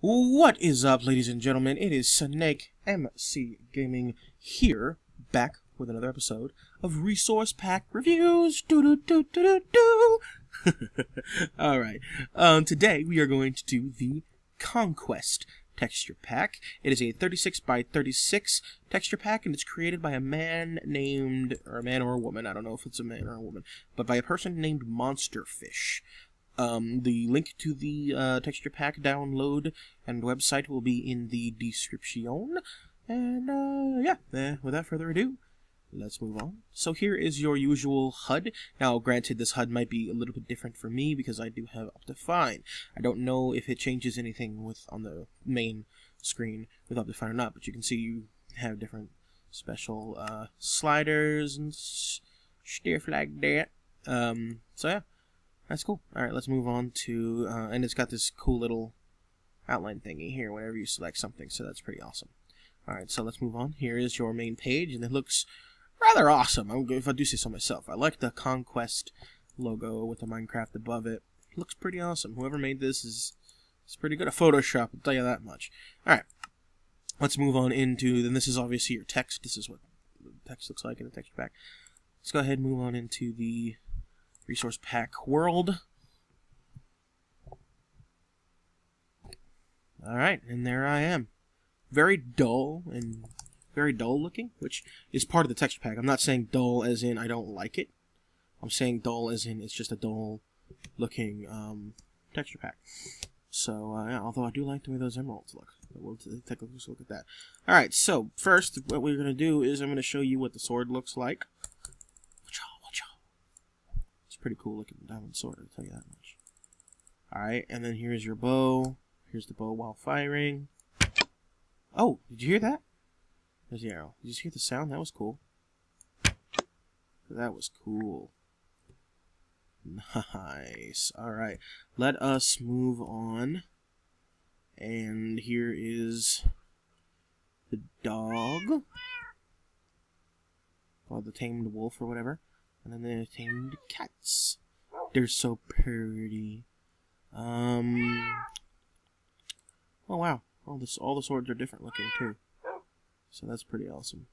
What is up, ladies and gentlemen? It is SnakeMCGaming here, back with another episode of Resource Pack Reviews. Alright, today we are going to do the Conquest texture pack. It is a 36 by 36 texture pack, and it's created by a man named, or a man or a woman, I don't know if it's a man or a woman, but by a person named Monsterfish. The link to the texture pack download and website will be in the description. And without further ado, let's move on. So here is your usual HUD. Now, granted, this HUD might be a little bit different for me because I do have Optifine. I don't know if it changes anything on the main screen with Optifine or not, but you can see you have different special sliders and stuff like that. So yeah. That's cool. Alright, let's move on to, and it's got this cool little outline thingy here whenever you select something, so that's pretty awesome. Alright, so let's move on. Here is your main page, and it looks rather awesome, if I do say so myself. I like the Conquest logo with the Minecraft above it. It looks pretty awesome. Whoever made this is pretty good at Photoshop, I'll tell you that much. Alright, let's move on into, then this is obviously your text. This is what the text looks like in the texture pack. Let's go ahead and move on into the Resource Pack world. Alright, and there I am. Very dull looking, which is part of the texture pack. I'm not saying dull as in I don't like it. I'm saying dull as in it's just a dull looking texture pack. So, yeah, although I do like the way those emeralds look. We'll take a close look at that. Alright, so first what we're going to do is I'm going to show you what the sword looks like. Pretty cool looking diamond sword, I'll tell you that much. Alright, and then here's your bow. Here's the bow while firing. Oh, did you hear that? There's the arrow. Did you hear the sound? That was cool. That was cool. Nice. Alright, let us move on. And here is the dog. Or the tamed wolf or whatever. And then there's tamed cats. They're so pretty. Oh wow. All the swords are different looking too. So that's pretty awesome.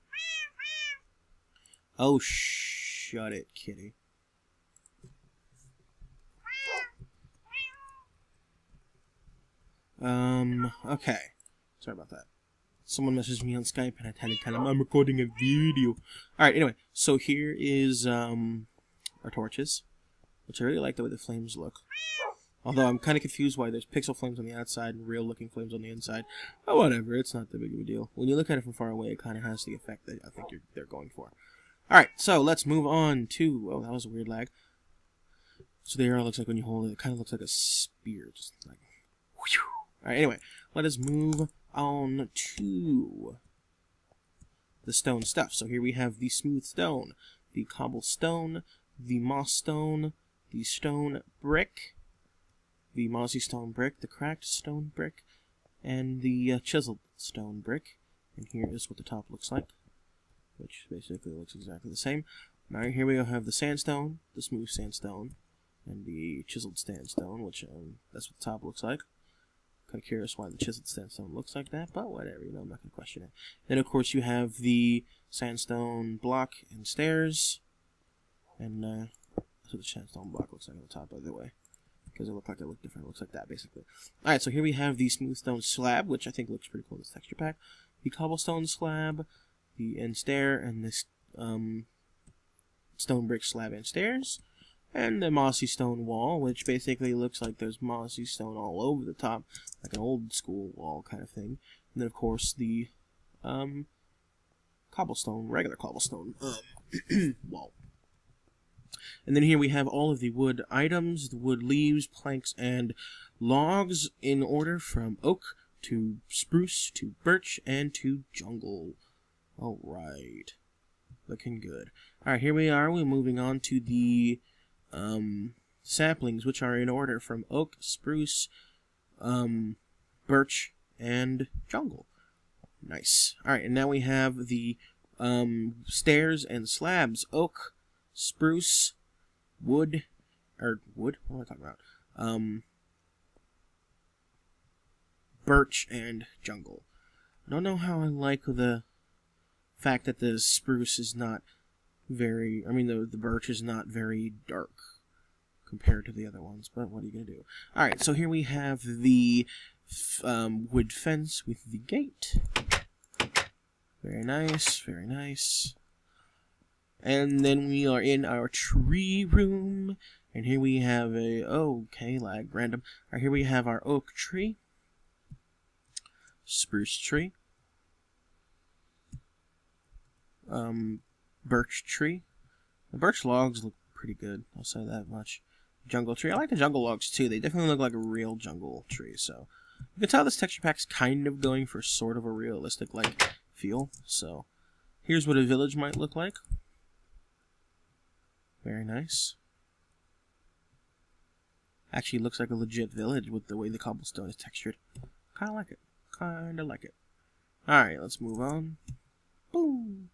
Oh, shut it, kitty. Okay. Sorry about that. Someone messaged me on Skype and I had to tell him I'm recording a video. Alright, anyway, so here is our torches, which I really like the way the flames look. Although I'm kind of confused why there's pixel flames on the outside and real looking flames on the inside. But whatever, it's not that big of a deal. When you look at it from far away, it kind of has the effect that I think they're going for. Alright, so let's move on to... Oh, that was a weird lag. So the arrow looks like when you hold it, it kind of looks like a spear. Just like... Alright, anyway, let us move on to the stone stuff. So here we have the smooth stone, the cobblestone, the moss stone, the stone brick, the mossy stone brick, the cracked stone brick, and the chiseled stone brick. And here is what the top looks like, which basically looks exactly the same. Now here we have the sandstone, the smooth sandstone, and the chiseled sandstone, which that's what the top looks like. Kind of curious why the chiseled sandstone looks like that, but whatever, you know, I'm not going to question it. Then, of course, you have the sandstone block and stairs, and that's what the sandstone block looks like on the top, by the way, because it looked different. It looks like that, basically. Alright, so here we have the smooth stone slab, which I think looks pretty cool in this texture pack, the cobblestone slab, the end stair, and this stone brick slab and stairs, and the mossy stone wall, which basically looks like there's mossy stone all over the top, like an old school wall kind of thing. And then, of course, the regular cobblestone wall. And then here we have all of the wood items, the wood leaves, planks, and logs in order from oak to spruce to birch and to jungle. Alright. Looking good. Alright, here we are. We're moving on to the saplings, which are in order from oak, spruce, birch, and jungle. Nice. Alright, and now we have the stairs and slabs. Oak, spruce, wood, wood? What am I talking about? birch and jungle. I don't know how I like the fact that the spruce is not very, the birch is not very dark compared to the other ones, but what are you going to do? Alright, so here we have the wood fence with the gate. Very nice, very nice. And then we are in our tree room, and here we have a, lag, random. Alright, here we have our oak tree, spruce tree, birch tree. The birch logs look pretty good, I'll say that much. Jungle tree. I like the jungle logs too. They definitely look like a real jungle tree. So you can tell this texture pack's kind of going for sort of a realistic like feel. So here's what a village might look like. Very nice. Actually looks like a legit village with the way the cobblestone is textured. Kinda like it. Kinda like it. Alright, let's move on. Boom.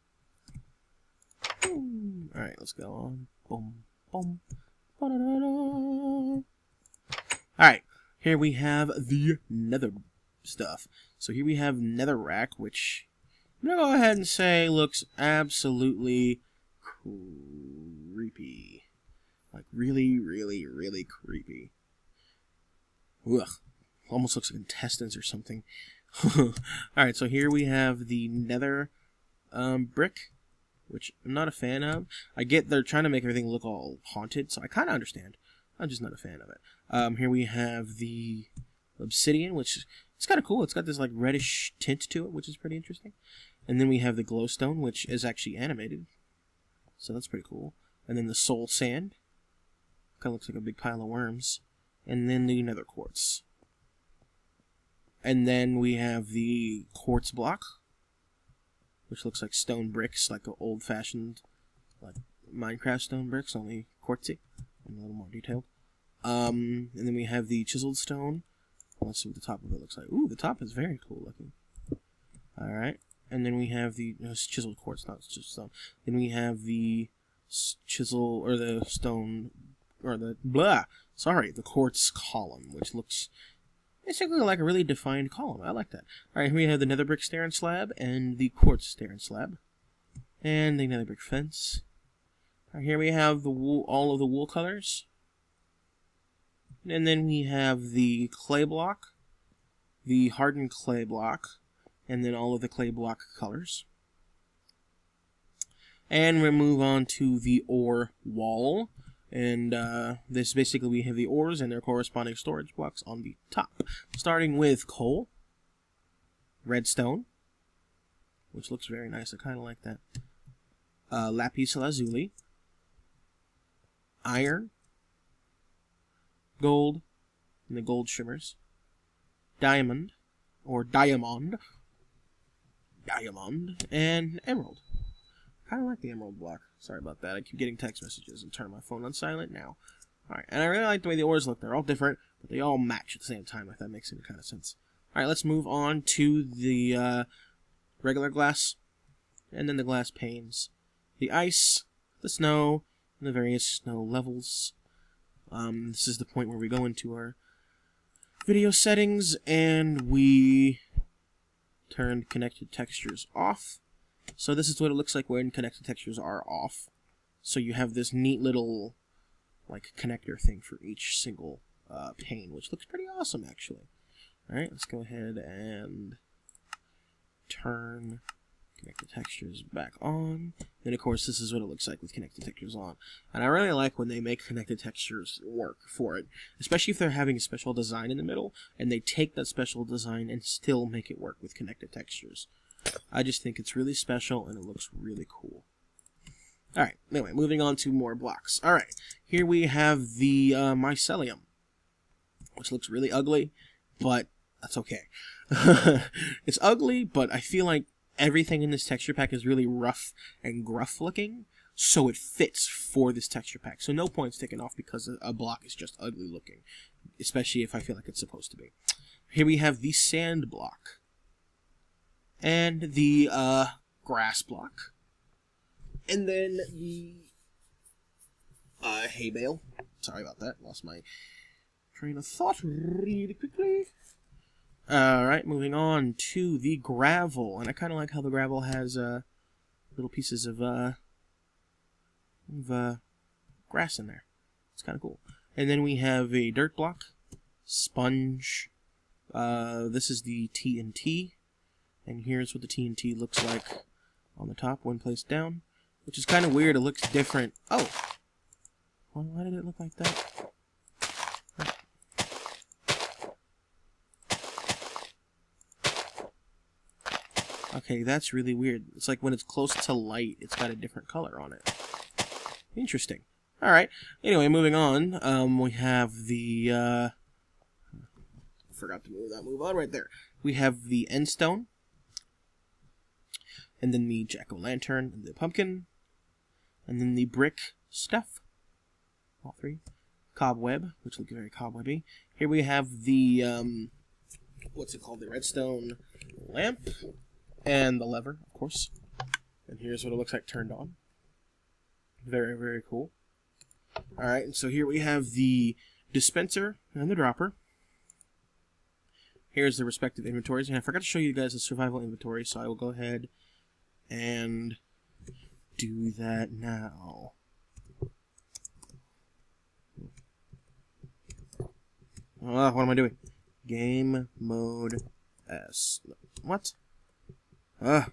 Boom. Alright, let's go on. Boom. Boom. Alright, here we have the nether stuff. So here we have netherrack, which I'm going to go ahead and say looks absolutely creepy. Like really, really, really creepy. Ugh. Almost looks like intestines or something. Alright, so here we have the nether brick, which I'm not a fan of. I get they're trying to make everything look all haunted, so I kind of understand. I'm just not a fan of it. Here we have the obsidian, which it's kind of cool. It's got this like reddish tint to it, which is pretty interesting. And then we have the glowstone, which is actually animated, so that's pretty cool. And then the soul sand, kind of looks like a big pile of worms. And then the nether quartz. And then we have the quartz block, which looks like stone bricks, like an old-fashioned, like Minecraft stone bricks, only quartzy and a little more detailed. And then we have the chiseled stone. Let's see what the top of it looks like. Ooh, the top is very cool looking. All right, and then we have the chiseled quartz, not just stone. Then we have the chisel or the stone or the the quartz column, which looks basically like a really defined column. I like that. Alright, here we have the nether brick stair and slab, and the quartz stair and slab. And the nether brick fence. Right, here we have the wool, all of the wool colors. And then we have the clay block, the hardened clay block, and then all of the clay block colors. And we'll move on to the ore wall. And this basically we have the ores and their corresponding storage blocks on the top. Starting with coal, redstone, which looks very nice. I kind of like that. Lapis lazuli, iron, gold, and the gold shimmers, diamond, or diamond, and emerald. Kind of like the emerald block. Sorry about that. I keep getting text messages and turn my phone on silent now. Alright, and I really like the way the ores look. They're all different, but they all match at the same time, if that makes any kind of sense. Alright, let's move on to the regular glass, and then the glass panes. The ice, the snow, and the various snow levels. This is the point where we go into our video settings, and we turn connected textures off. So this is what it looks like when connected textures are off. So you have this neat little like connector thing for each single pane, which looks pretty awesome actually. Alright, let's go ahead and turn connected textures back on. Then of course this is what it looks like with connected textures on. And I really like when they make connected textures work for it, especially if they're having a special design in the middle and they take that special design and still make it work with connected textures. I just think it's really special and it looks really cool. Alright, anyway, moving on to more blocks. Alright, here we have the mycelium, which looks really ugly, but that's okay. It's ugly, but I feel like everything in this texture pack is really rough and gruff looking, so it fits for this texture pack. So no points taken off because a block is just ugly looking, especially if I feel like it's supposed to be. Here we have the sand block. And the grass block. And then the hay bale. Sorry about that. Lost my train of thought really quickly. Alright, moving on to the gravel. And I kind of like how the gravel has little pieces of grass in there. It's kind of cool. And then we have a dirt block, sponge. This is the TNT. And here's what the TNT looks like on the top when placed down. Which is kind of weird. It looks different. Oh! Why did it look like that? Okay, that's really weird. It's like when it's close to light, it's got a different color on it. Interesting. Alright, anyway, moving on. We have the, forgot to move that move on right there. We have the end stone. And then the jack-o'-lantern and the pumpkin. And then the brick stuff. All three. Cobweb, which looks very cobwebby. Here we have the, what's it called? The redstone lamp. And the lever, of course. And here's what it looks like turned on. Very, very cool. Alright, and so here we have the dispenser and the dropper. Here's the respective inventories. And I forgot to show you guys the survival inventory, so I will go ahead and do that now. What am I doing? Game mode S. What? There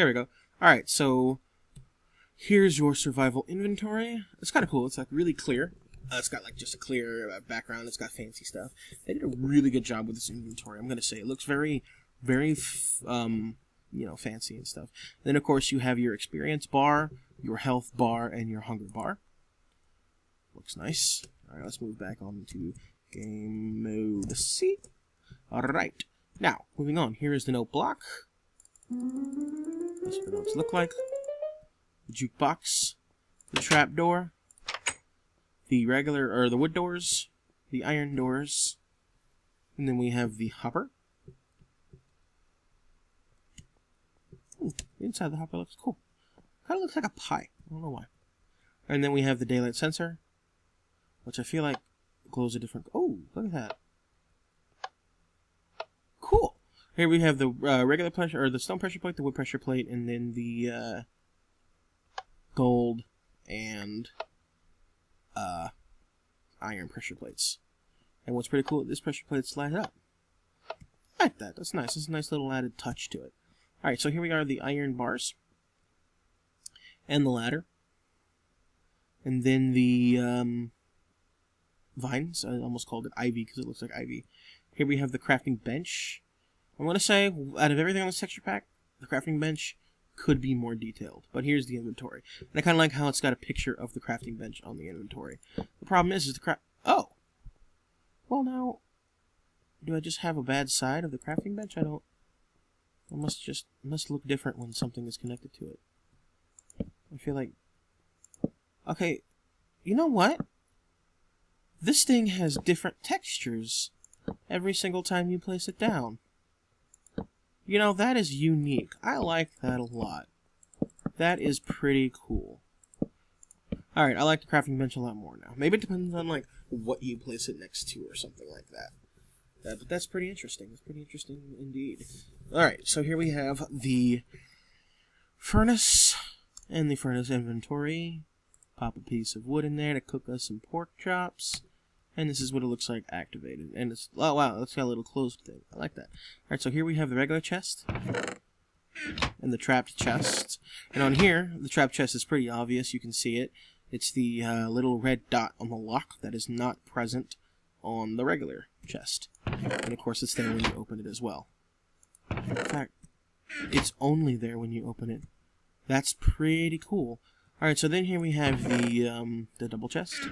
we go. Alright, so here's your survival inventory. It's kind of cool. It's like really clear. It's got like just a clear background. It's got fancy stuff. They did a really good job with this inventory. I'm going to say it looks very, very, you know, fancy and stuff. And then, of course, you have your experience bar, your health bar, and your hunger bar. Looks nice. Alright, let's move back on to game mode C. Alright. Now, moving on. Here is the note block. That's what the notes look like. The jukebox. The trap door. The regular, or the wood doors. The iron doors. And then we have the hopper. Ooh, the inside of the hopper looks cool. Kind of looks like a pie. I don't know why. And then we have the daylight sensor, which I feel like glows a different... Oh, look at that. Cool. Here we have the regular pressure, or the stone pressure plate, the wood pressure plate, and then the gold and iron pressure plates. And what's pretty cool, this pressure plate slides up. I like that. That's nice. That's a nice little added touch to it. Alright, so here we are, the iron bars. And the ladder. And then the vines. I almost called it ivy because it looks like ivy. Here we have the crafting bench. I'm going to say, out of everything on this texture pack, the crafting bench could be more detailed. But here's the inventory. And I kind of like how it's got a picture of the crafting bench on the inventory. The problem is the Oh! Well, now, do I just have a bad side of the crafting bench? I don't... It must look different when something is connected to it. I feel like... Okay, you know what? This thing has different textures every single time you place it down. You know, that is unique. I like that a lot. That is pretty cool. Alright, I like the crafting bench a lot more now. Maybe it depends on, like, what you place it next to or something like that. But that's pretty interesting. It's pretty interesting indeed. Alright, so here we have the furnace and the furnace inventory. Pop a piece of wood in there to cook us some pork chops. And this is what it looks like activated. And it's, oh wow, that's got a little closed thing. I like that. Alright, so here we have the regular chest. And the trapped chest. And on here, the trapped chest is pretty obvious. You can see it. It's the little red dot on the lock that is not present on the regular chest. And of course it's there when you open it as well. In fact, it's only there when you open it. That's pretty cool. Alright, so then here we have the double chest.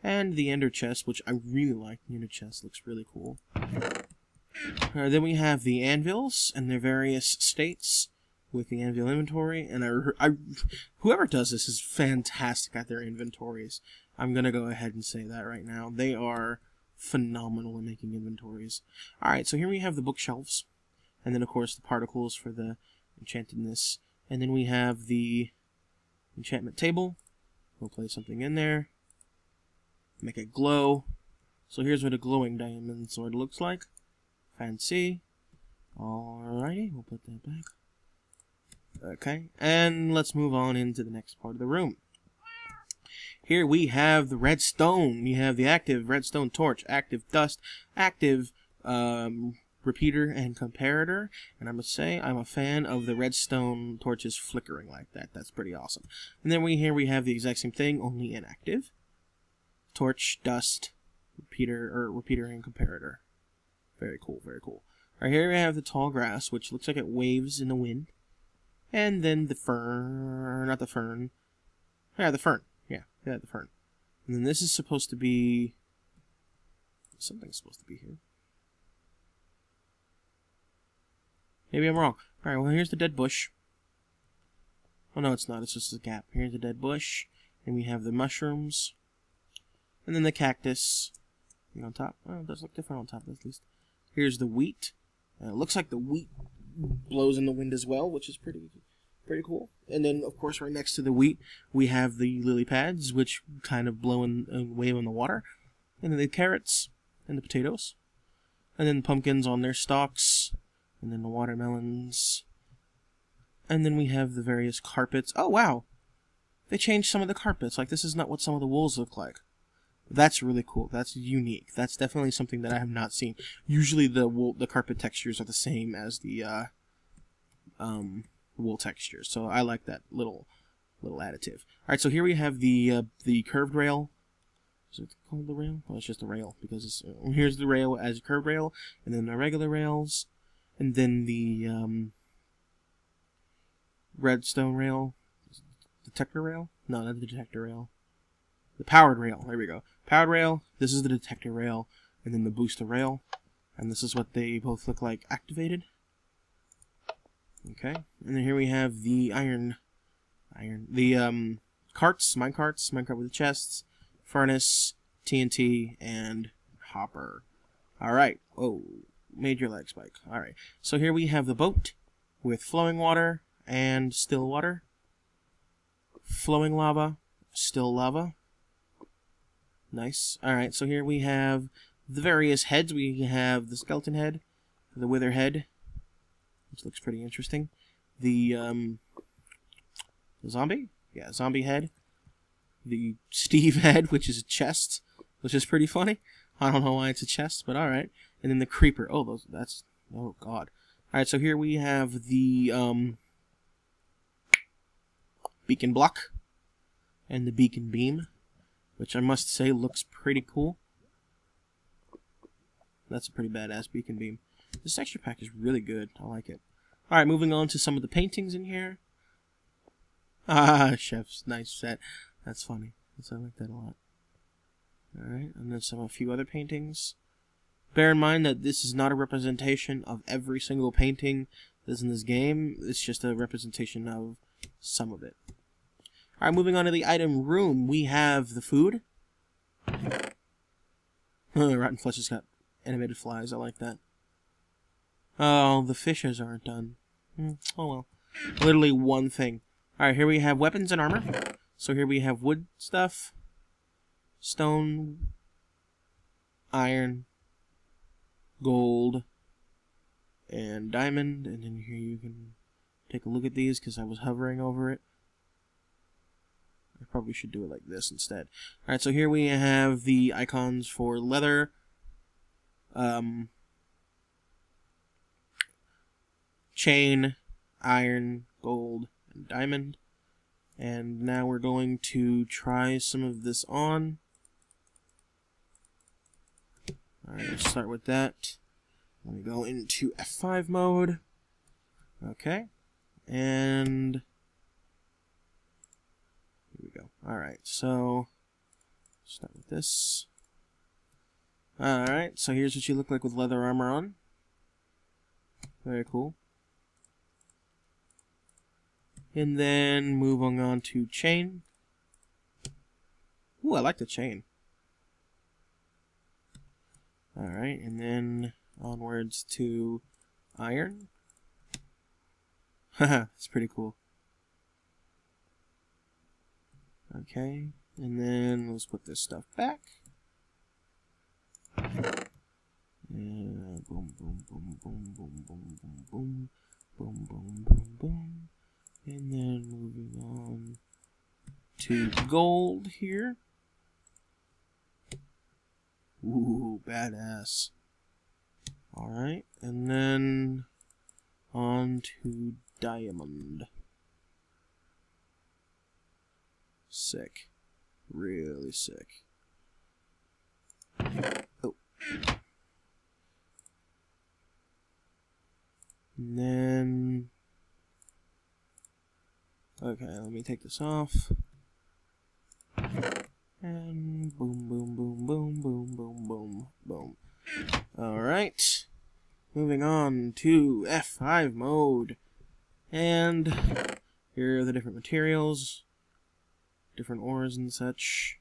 And the ender chest, which I really like. The ender chest looks really cool. Then we have the anvils and their various states with the anvil inventory. And whoever does this is fantastic at their inventories. I'm going to go ahead and say that right now. They are phenomenal in making inventories. Alright, so here we have the bookshelves. And then, of course, the particles for the enchantedness. And then we have the enchantment table. We'll place something in there. Make it glow. So here's what a glowing diamond sword looks like. Fancy. Alrighty, we'll put that back. Okay, and let's move on into the next part of the room. Here we have the redstone. We have the active redstone torch, active dust, active repeater and comparator. And I must say, I'm a fan of the redstone torches flickering like that. That's pretty awesome. And then here we have the exact same thing, only inactive. Torch, dust, repeater and comparator. Very cool, very cool. Alright, here we have the tall grass, which looks like it waves in the wind. And then the fern, not the fern. Yeah, the fern. Yeah, the fern. And then this is supposed to be... Something's supposed to be here. Maybe I'm wrong. Alright, well, here's the dead bush. Oh, no, it's not. It's just a gap. Here's the dead bush. And we have the mushrooms. And then the cactus. On top. Oh, it does look different on top, at least. Here's the wheat. It looks like the wheat blows in the wind as well, which is pretty cool. And then, of course, right next to the wheat, we have the lily pads, which kind of blow and wave in the water. And then the carrots and the potatoes. And then the pumpkins on their stalks. And then the watermelons. And then we have the various carpets. Oh, wow! They changed some of the carpets. Like, this is not what some of the walls look like. That's really cool. That's unique. That's definitely something that I have not seen. Usually the carpet textures are the same as the wool textures. So I like that little additive. Alright, so here we have the curved rail. Is it called the rail? Oh, it's just a rail, because it's, here's the rail as a curved rail, and then the regular rails, and then the redstone rail. Detector rail? No, not the detector rail. The powered rail. There we go. Powered rail. This is the detector rail, and then the booster rail, and this is what they both look like activated. Okay, and then here we have the carts, minecart with the chests, furnace, TNT, and hopper. Alright, oh, made your leg spike. Alright, so here we have the boat with flowing water and still water, flowing lava, still lava. Nice. Alright, so here we have the various heads. We have the skeleton head, the wither head, which looks pretty interesting. The zombie? Yeah, zombie head. The Steve head, which is a chest, which is pretty funny. I don't know why it's a chest, but alright. And then the creeper. Oh, oh god. Alright, so here we have the beacon block and the beacon beam, which I must say looks pretty cool. That's a pretty badass beacon beam. This texture pack is really good. I like it. Alright, moving on to some of the paintings in here. Ah, chef's nice set. That's funny. I like that a lot. Alright, and then a few other paintings. Bear in mind that this is not a representation of every single painting that's in this game. It's just a representation of some of it. Alright, moving on to the item room. We have the food. Rotten Flesh has got animated flies. I like that. Oh, the fishes aren't done. Oh well. Literally one thing. Alright, here we have weapons and armor. So here we have wood stuff, stone, iron, gold, and diamond. And then here you can take a look at these because I was hovering over it. I probably should do it like this instead. Alright, so here we have the icons for leather, chain, iron, gold, and diamond. And now we're going to try some of this on. Alright, let's start with that. Let me go into F5 mode. Okay. And here we go. Alright, so start with this. Alright, so here's what you look like with leather armor on. Very cool. And then moving on to chain. Ooh, I like the chain. Alright, and then onwards to iron. Haha, it's pretty cool. Okay, and then let's put this stuff back. And boom, boom, boom, boom, boom, boom, boom, boom, boom, boom, boom, boom. And then moving on to gold here. Ooh, badass. Alright, and then on to diamond. Sick. Really sick. Oh. And then... okay, let me take this off. And boom, boom, boom, boom, boom, boom, boom, boom. Alright. Moving on to F5 mode. And here are the different materials. Different ores and such.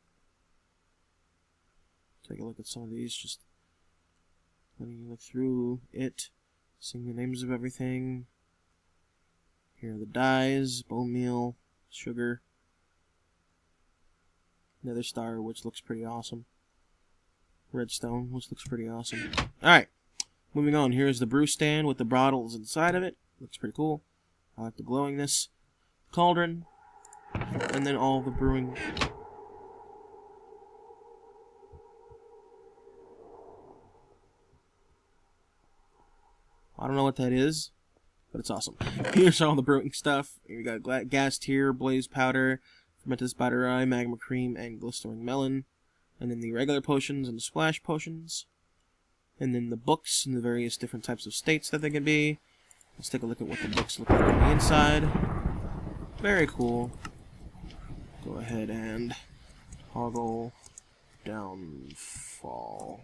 Take a look at some of these, just letting you look through it, seeing the names of everything. Here are the dyes, bone meal, sugar, nether star, which looks pretty awesome, redstone, which looks pretty awesome. Alright, moving on, here's the brew stand with the bottles inside of it, looks pretty cool. I like the glowingness. Cauldron, and then all the brewing. I don't know what that is, but it's awesome. Here's all the brewing stuff. Here we got gas tier, blaze powder, fermented spider eye, magma cream, and glistering melon. And then the regular potions and the splash potions. And then the books and the various different types of states that they can be. Let's take a look at what the books look like on the inside. Very cool. Go ahead and toggle downfall.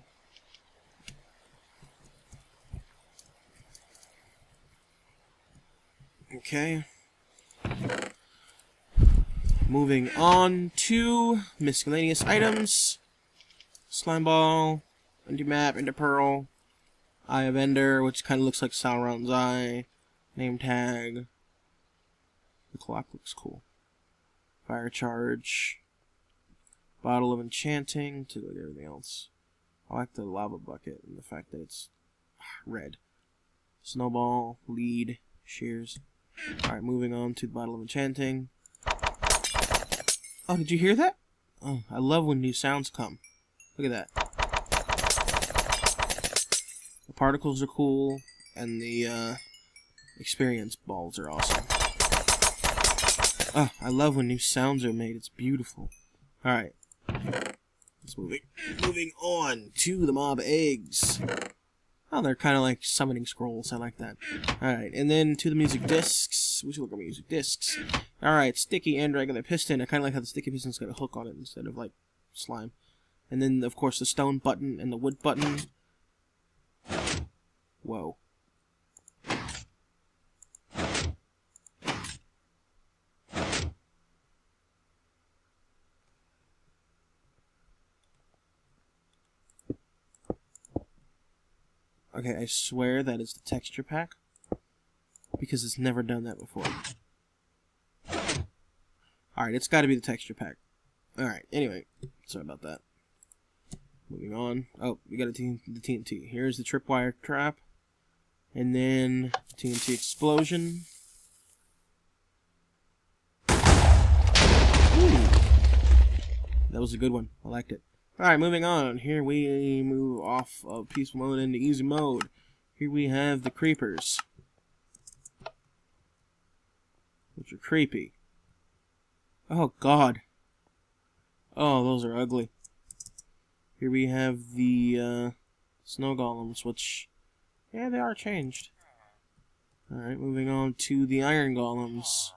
Okay. Moving on to miscellaneous items. Slime ball, empty map, ender pearl, eye of ender, which kind of looks like Sauron's eye, name tag. The clock looks cool. Fire charge, bottle of enchanting, to like everything else. I like the lava bucket and the fact that it's red. Snowball, lead, shears. Alright, moving on to the bottle of enchanting. Oh, did you hear that? Oh, I love when new sounds come. Look at that. The particles are cool, and the experience balls are awesome. Oh, I love when new sounds are made. It's beautiful. Alright. Let's moving on to the mob eggs. Oh, they're kind of like summoning scrolls. I like that. Alright, and then to the music discs. We should look at music discs. Alright, sticky and regular piston. I kind of like how the sticky piston's got a hook on it instead of, like, slime. And then, of course, the stone button and the wood button. Whoa. Okay, I swear that is the texture pack, because it's never done that before. Alright, it's got to be the texture pack. Alright, anyway, sorry about that. Moving on. Oh, we got the TNT. Here's the tripwire trap, and then TNT explosion. Ooh. That was a good one. I liked it. Alright, moving on. Here we move off of peaceful mode into easy mode. Here we have the creepers, which are creepy. Oh, God. Oh, those are ugly. Here we have the snow golems, which, yeah, they are changed. Alright, moving on to the iron golems.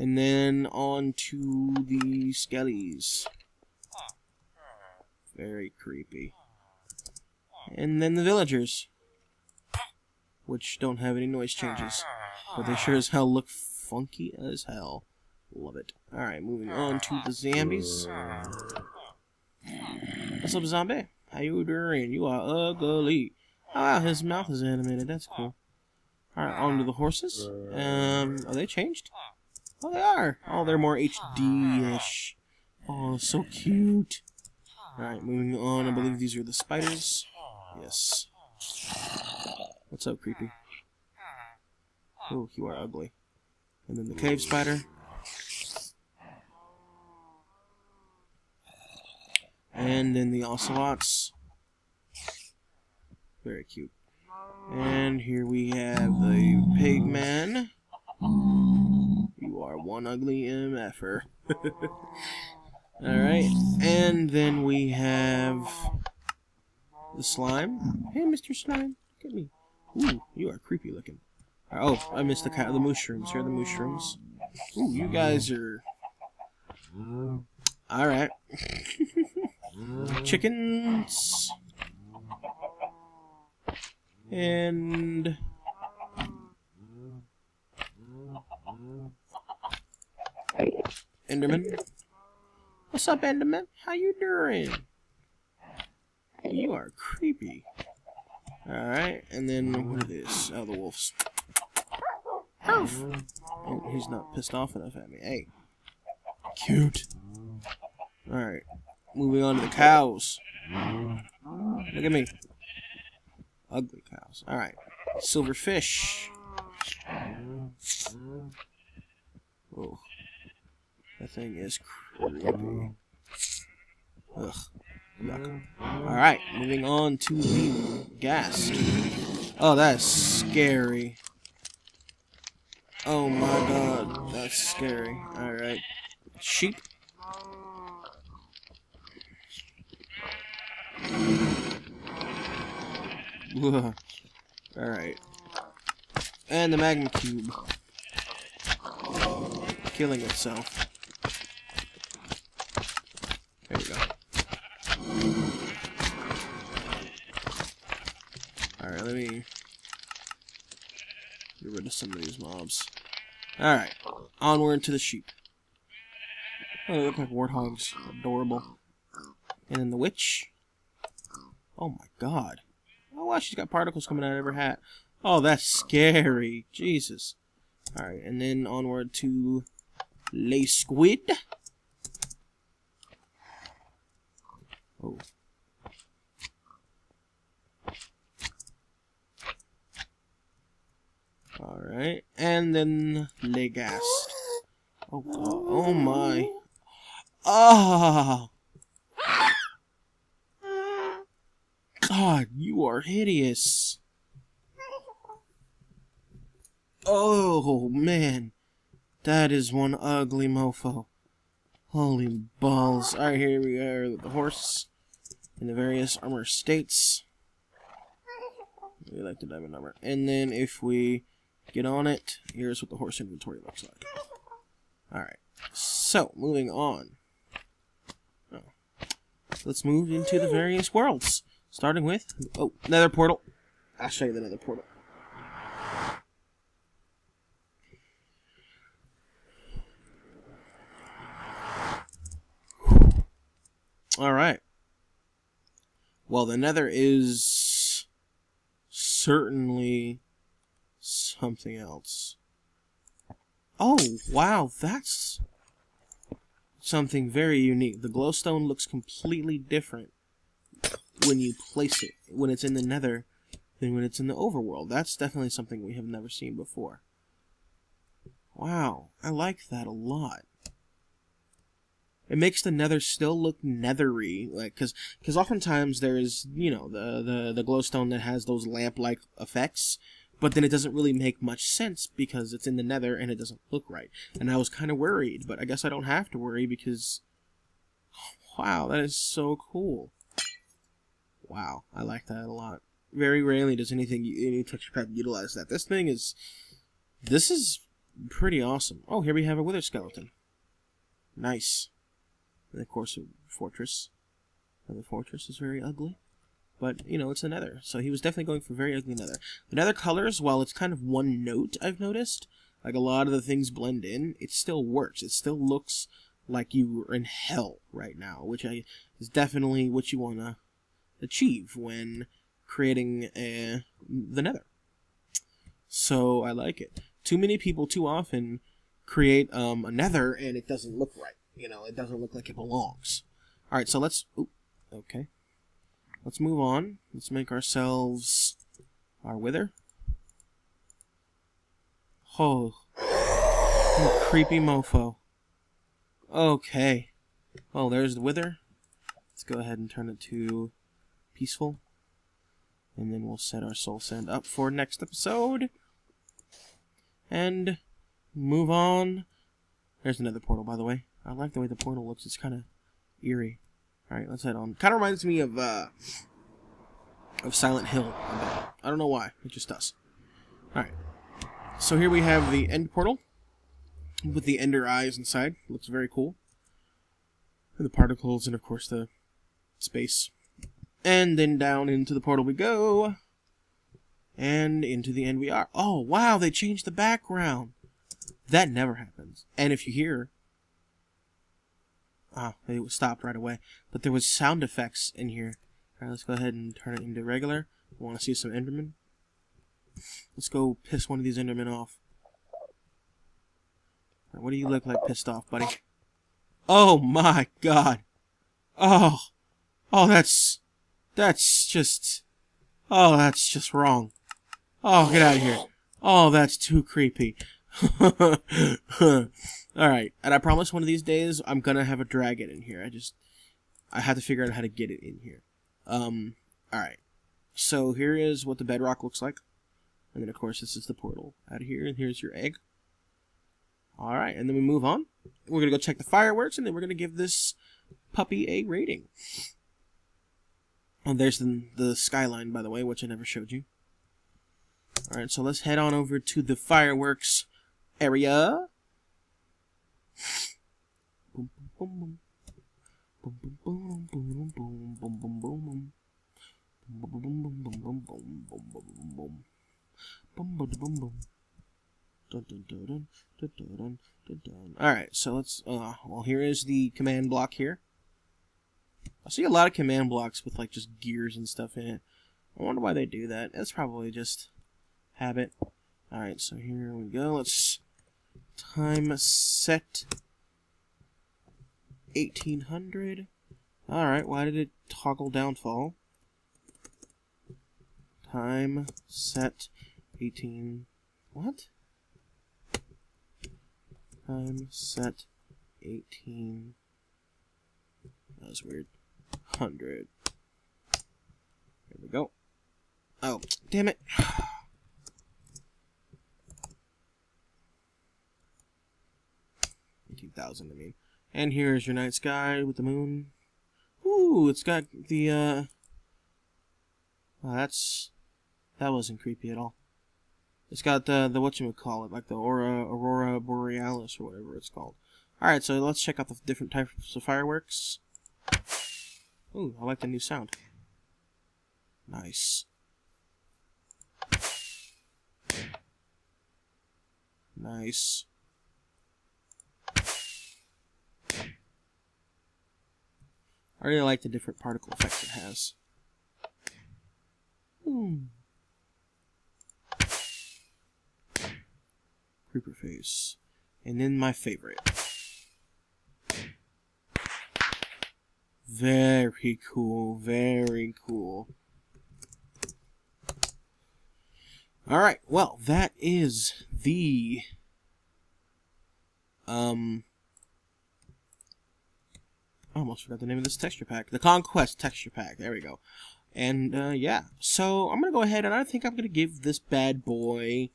And then on to the skellies. Very creepy. And then the villagers, which don't have any noise changes, but they sure as hell look funky as hell. Love it. Alright, moving on to the zombies. What's up, zombie? How you doing? You are ugly. Oh, wow, his mouth is animated. That's cool. Alright, on to the horses. Are they changed? Oh, they are. Oh, they're more HD-ish. Oh, so cute. Alright, moving on. I believe these are the spiders. Yes. What's up, creepy? Oh, you are ugly. And then the cave spider. And then the ocelots. Very cute. And here we have the pig man. You are one ugly MFer. Alright. And then we have the slime. Hey, Mr. Slime. Look at me. Ooh, you are creepy looking. Oh, I missed the mushrooms. Here are the mushrooms. Ooh, you guys are... Alright. Chickens. And... Enderman. What's up, Enderman? How you doing? You are creepy. Alright, and then what is this? Oh, the wolves. Oof. Oh, he's not pissed off enough at me. Hey. Cute. Alright. Moving on to the cows. Look at me. Ugly cows. Alright. Silver fish. Oh. That thing is creepy. Ugh. Yuck. Alright, moving on to the ghast. Oh, that's scary. Oh my god, that's scary. Alright. Sheep. Alright. And the magma cube. Killing itself. There we go. Alright, let me get rid of some of these mobs. Alright, onward to the sheep. Oh, they look like warthogs. Adorable. And then the witch. Oh my god. Oh wow, she's got particles coming out of her hat. Oh, that's scary. Jesus. Alright, and then onward to Lay Squid. Oh. Alright, and then Legast. Oh god, oh my. Ah! God, you are hideous. Oh man. That is one ugly mofo. Holy balls. Alright, here we are with the horse in the various armor states. We like the diamond armor. And then if we get on it, here's what the horse inventory looks like. Alright, so moving on. Oh. Let's move into the various worlds. Starting with, oh, nether portal. I'll show you the nether portal. Alright. Well, the nether is certainly something else. Oh, wow, that's something very unique. The glowstone looks completely different when you place it, when it's in the nether, than when it's in the overworld. That's definitely something we have never seen before. Wow, I like that a lot. It makes the nether still look nethery, like, cause oftentimes there's, you know, the glowstone that has those lamp-like effects, but then it doesn't really make much sense because it's in the nether and it doesn't look right. And I was kind of worried, but I guess I don't have to worry because, wow, that is so cool. Wow, I like that a lot. Very rarely does any texture utilize that. This is pretty awesome. Oh, here we have a wither skeleton. Nice. And of course, a fortress. And the fortress is very ugly. But, you know, it's a nether. So he was definitely going for very ugly nether. The nether colors, while it's kind of one note, I've noticed, like a lot of the things blend in, it still works. It still looks like you were in hell right now, which is definitely what you want to achieve when creating the Nether. So I like it. Too many people too often create a Nether and it doesn't look right. You know, it doesn't look like it belongs. All right, so let's. Ooh, okay. Let's move on. Let's make ourselves our Wither. Oh, you creepy mofo. Okay. Oh, there's the Wither. Let's go ahead and turn it to peaceful. And then we'll set our soul sand up for next episode. And move on. There's another portal, by the way. I like the way the portal looks. It's kind of eerie. Alright, let's head on. Kind of reminds me of Silent Hill a bit. I don't know why. It just does. Alright. So here we have the end portal with the ender eyes inside. Looks very cool. And the particles and, of course, the space. And then down into the portal we go. And into the end we are. Oh, wow, they changed the background. That never happens. And if you hear... Ah, it stopped right away. But there was sound effects in here. Alright, let's go ahead and turn it into regular. I want to see some Endermen. Let's go piss one of these Endermen off. Right, what do you look like pissed off, buddy? Oh my god. Oh. Oh, that's just wrong. Oh, get out of here. Oh, that's too creepy. Alright, and I promise one of these days I'm gonna have a dragon in here. I have to figure out how to get it in here. Alright. So here is what the bedrock looks like. And then, of course, this is the portal out of here, and here's your egg. Alright, and then we move on. We're going to go check the fireworks, and then we're going to give this puppy a rating. Oh, there's the skyline, by the way, which I never showed you. Alright, so let's head on over to the fireworks area. Boom, boom, boom, boom. Boom, boom, boom, boom, boom, boom, boom. Boom, boom, boom, boom, boom, boom, boom, boom, boom, boom. Boom, boom, boom, boom. Dun, dun, dun, dun, dun, dun, dun, dun. Alright, so let's, well, here is the command block here. I see a lot of command blocks with, like, just gears and stuff in it. I wonder why they do that. That's probably just habit. Alright, so here we go. Let's time set 1800. Alright, why did it toggle downfall? Time set 18... What? Time set 18... That was weird. 100. There we go. Oh, damn it. 18,000, I mean. And here's your night sky with the moon. Ooh, it's got the, oh, that wasn't creepy at all. It's got the whatchamacallit, like the Aurora Borealis, or whatever it's called. Alright, so let's check out the different types of fireworks. Ooh, I like the new sound. Nice. Nice. I really like the different particle effects it has. Creeper face. And then my favorite. Very cool, very cool. Alright, well, that is the... I almost forgot the name of this texture pack. The Conquest texture pack. There we go. And, yeah. So, I'm going to go ahead and I think I'm going to give this bad boy...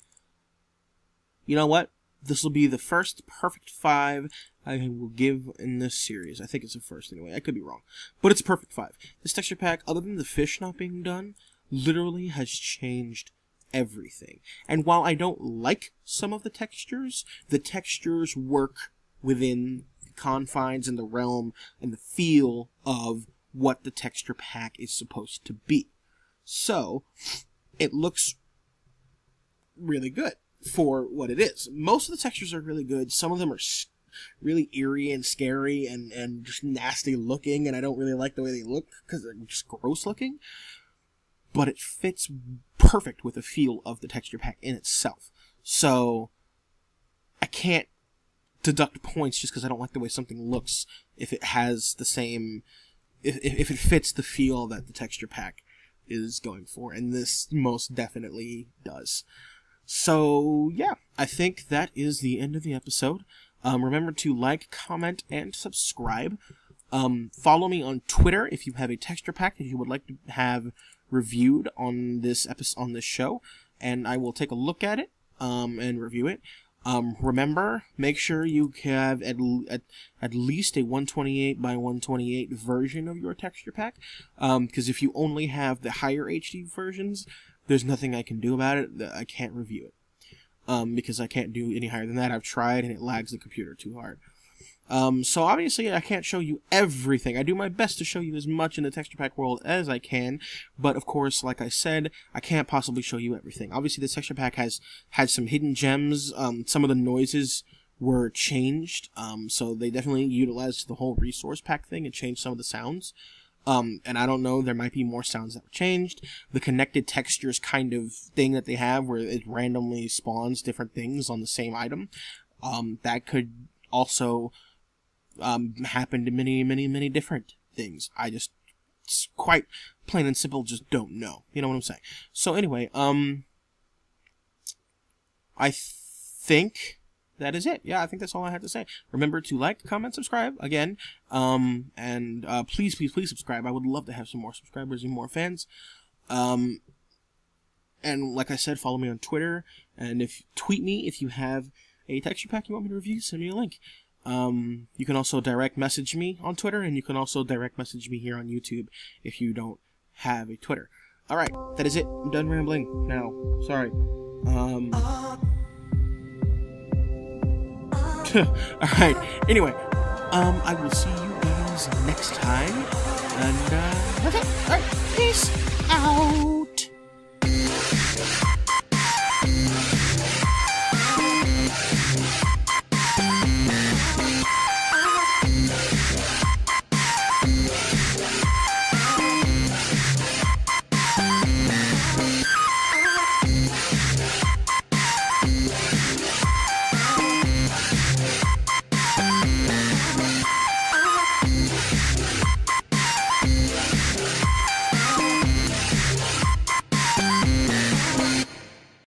You know what? This will be the first perfect 5 I will give in this series. I think it's the first anyway. I could be wrong. But it's a perfect 5. This texture pack, other than the fish not being done, literally has changed everything. And while I don't like some of the textures work within the confines and the realm and the feel of what the texture pack is supposed to be. So, it looks really good for what it is. Most of the textures are really good. Some of them are really eerie and scary and just nasty looking, and I don't really like the way they look because they're just gross looking. but it fits perfect with the feel of the texture pack in itself. So I can't deduct points just because I don't like the way something looks if it has the same, if it fits the feel that the texture pack is going for, and this most definitely does. So yeah, I think that is the end of the episode. Remember to like, comment, and subscribe. Follow me on Twitter if you have a texture pack that you would like to have reviewed on this episode, on this show, and I will take a look at it and review it. Remember, make sure you have at least a 128 by 128 version of your texture pack, because if you only have the higher HD versions, there's nothing I can do about it. I can't review it, because I can't do any higher than that. I've tried, and it lags the computer too hard. So obviously I can't show you everything. I do my best to show you as much in the texture pack world as I can, but of course, like I said, I can't possibly show you everything. Obviously, the texture pack has had some hidden gems. Some of the noises were changed, so they definitely utilized the whole resource pack thing and changed some of the sounds. And I don't know, there might be more sounds that were changed. The connected textures kind of thing that they have, where it randomly spawns different things on the same item, that could also happen to many different things. I just, it's quite plain and simple, just don't know. You know what I'm saying? So anyway, I think that is it. Yeah, I think that's all I have to say. Remember to like, comment, subscribe again, and please subscribe. I would love to have some more subscribers and more fans. And like I said, follow me on Twitter, and tweet me if you have a texture pack you want me to review. Send me a link. You can also direct message me on Twitter, and you can also direct message me here on YouTube if you don't have a Twitter. Alright, that is it. I'm done rambling now. Sorry. Alright, anyway, I will see you guys next time, and that's it. Alright, peace out.